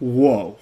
Whoa.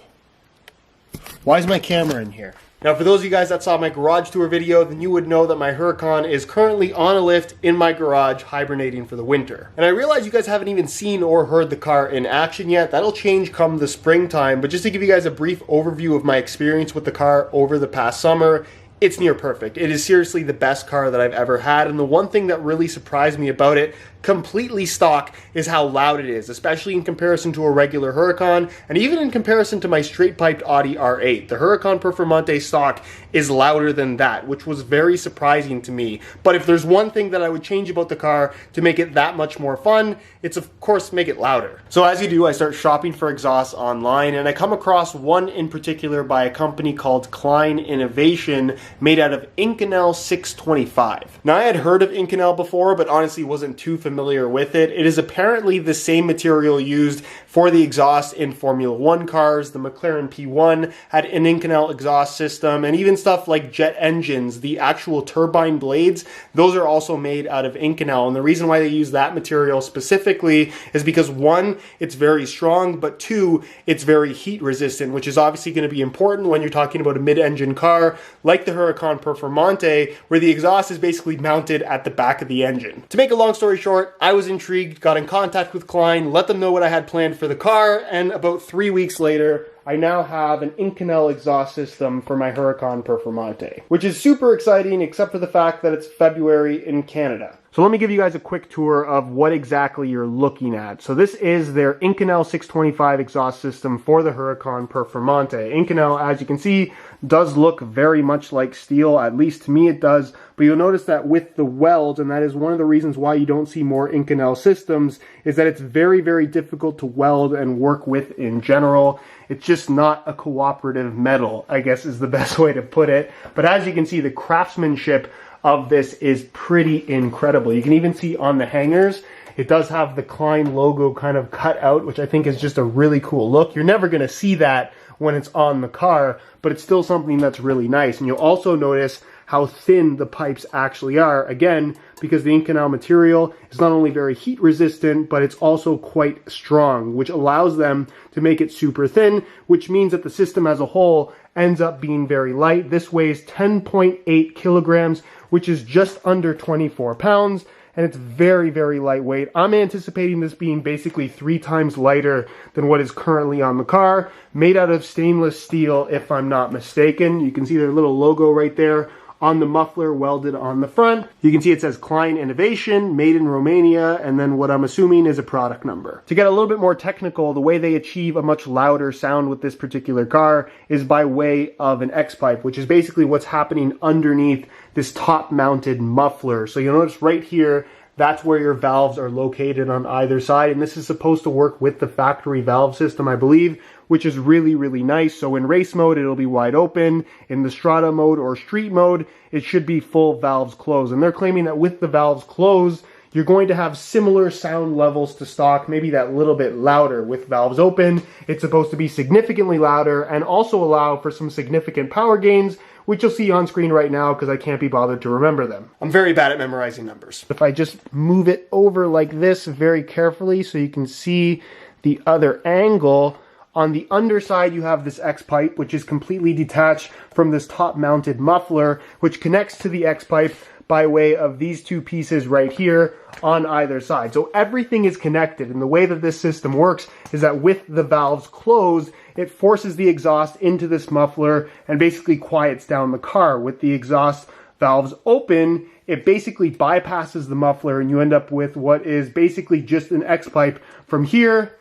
Why is my camera in here? Now, for those of you guys that saw my garage tour video, then you would know that my Huracan is currently on a lift in my garage, hibernating for the winter. And I realize you guys haven't even seen or heard the car in action yet. That'll change come the springtime, but just to give you guys a brief overview of my experience with the car over the past summer, it's near perfect. It is seriously the best car that I've ever had, and the one thing that really surprised me about it, completely stock, is how loud it is, especially in comparison to a regular Huracan, and even in comparison to my straight-piped Audi R8. The HURACAN PERFORMANTE stock is louder than that, which was very surprising to me. But if there's one thing that I would change about the car to make it that much more fun, it's of course make it louder. So as you do, I start shopping for exhausts online, and I come across one in particular by a company called Kline-Innovation, made out of Inconel 625. Now, I had heard of Inconel before, but honestly wasn't too familiar with it. It is apparently the same material used for the exhaust in Formula 1 cars. The McLaren P1 had an Inconel exhaust system, and even stuff like jet engines, the actual turbine blades, those are also made out of Inconel. And the reason why they use that material specifically is because, one, it's very strong, but two, it's very heat resistant, which is obviously going to be important when you're talking about a mid-engine car like the HURACAN PERFORMANTE, where the exhaust is basically mounted at the back of the engine. To make a long story short, I was intrigued, got in contact with Kline, let them know what I had planned for the car, and about 3 weeks later, I now have an Inconel exhaust system for my HURACAN PERFORMANTE, which is super exciting except for the fact that it's February in Canada. So let me give you guys a quick tour of what exactly you're looking at. So this is their Inconel 625 exhaust system for the HURACAN PERFORMANTE. Inconel, as you can see, does look very much like steel, at least to me it does, but you'll notice that with the welds, and that is one of the reasons why you don't see more Inconel systems, is that it's very, very difficult to weld and work with in general. It's just not a cooperative metal, I guess is the best way to put it. But as you can see, the craftsmanship of this is pretty incredible. You can even see on the hangers, it does have the Kline logo kind of cut out, which I think is just a really cool look. You're never going to see that when it's on the car, but it's still something that's really nice. And you'll also notice how thin the pipes actually are, again, because the Inconel material is not only very heat resistant, but it's also quite strong, which allows them to make it super thin, which means that the system as a whole ends up being very light. This weighs 10.8 kilograms, which is just under 24 pounds, and it's very, very lightweight. I'm anticipating this being basically 3 times lighter than what is currently on the car, made out of stainless steel, if I'm not mistaken. You can see their little logo right there on the muffler welded on the front. You can see it says Kline-Innovation, made in Romania, and then what I'm assuming is a product number. To get a little bit more technical, the way they achieve a much louder sound with this particular car is by way of an X-pipe, which is basically what's happening underneath this top-mounted muffler. So you'll notice right here, that's where your valves are located on either side, and this is supposed to work with the factory valve system, I believe, which is really, really nice. So in race mode, it'll be wide open. In the strata mode or street mode, it should be full valves closed. And they're claiming that with the valves closed, you're going to have similar sound levels to stock, maybe that little bit louder. With valves open, it's supposed to be significantly louder and also allow for some significant power gains, which you'll see on screen right now because I can't be bothered to remember them. I'm very bad at memorizing numbers. If I just move it over like this very carefully so you can see the other angle, on the underside you have this X-pipe, which is completely detached from this top-mounted muffler, which connects to the X-pipe by way of these two pieces right here on either side. So everything is connected, and the way that this system works is that with the valves closed, it forces the exhaust into this muffler and basically quiets down the car. With the exhaust valves open, it basically bypasses the muffler and you end up with what is basically just an X-pipe from here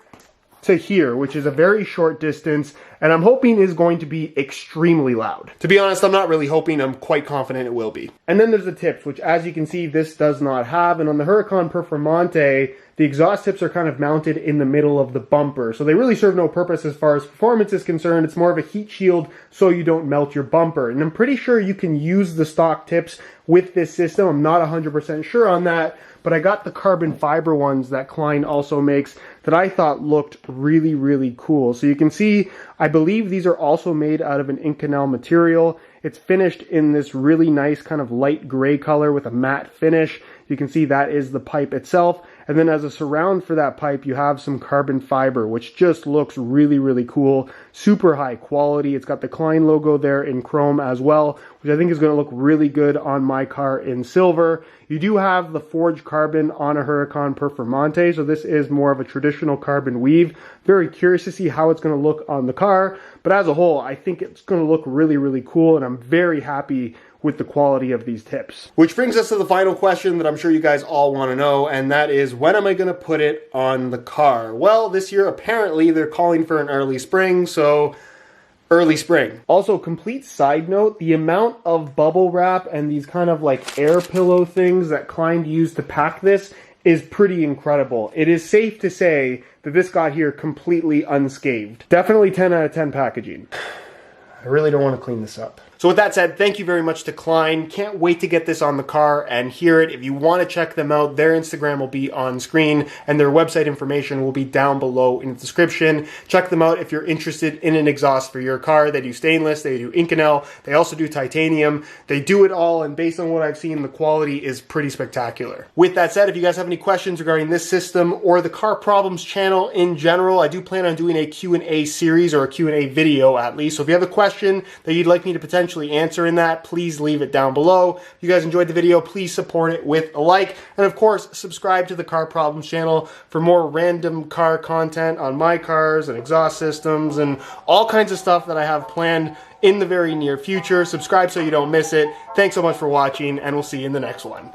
to here, which is a very short distance, and I'm hoping is going to be extremely loud. To be honest, I'm not really hoping, I'm quite confident it will be. And then there's the tips, which as you can see, this does not have, and on the HURACAN PERFORMANTE, the exhaust tips are kind of mounted in the middle of the bumper, so they really serve no purpose as far as performance is concerned. It's more of a heat shield so you don't melt your bumper, and I'm pretty sure you can use the stock tips with this system. I'm not 100% sure on that, but I got the carbon fiber ones that Kline also makes that I thought looked really, really cool. So you can see, I believe these are also made out of an Inconel material. It's finished in this really nice kind of light gray color with a matte finish. You can see that is the pipe itself. And then as a surround for that pipe, you have some carbon fiber, which just looks really, really cool. Super high quality. It's got the Klein logo there in chrome as well, which I think is going to look really good on my car in silver. You do have the forged carbon on a HURACAN Performante, so this is more of a traditional carbon weave. Very curious to see how it's going to look on the car, but as a whole, I think it's going to look really, really cool, and I'm very happy with the quality of these tips. Which brings us to the final question that I'm sure you guys all want to know, and that is, when am I going to put it on the car? Well, this year apparently they're calling for an early spring, so early spring. Also, complete side note, the amount of bubble wrap and these kind of like air pillow things that Klein used to pack this is pretty incredible. It is safe to say that this got here completely unscathed. Definitely 10 out of 10 packaging. I really don't want to clean this up. So with that said, thank you very much to Klein. Can't wait to get this on the car and hear it. If you want to check them out, their Instagram will be on screen and their website information will be down below in the description. Check them out if you're interested in an exhaust for your car. They do stainless, they do Inconel, they also do titanium. They do it all, and based on what I've seen, the quality is pretty spectacular. With that said, if you guys have any questions regarding this system or the Car Problems channel in general, I do plan on doing a Q&A series, or a Q&A video at least. So if you have a question that you'd like me to potentially answer in that, please leave it down below. If you guys enjoyed the video, please support it with a like, and of course subscribe to the Car Problems channel for more random car content on my cars and exhaust systems and all kinds of stuff that I have planned in the very near future. Subscribe so you don't miss it. Thanks so much for watching, and we'll see you in the next one.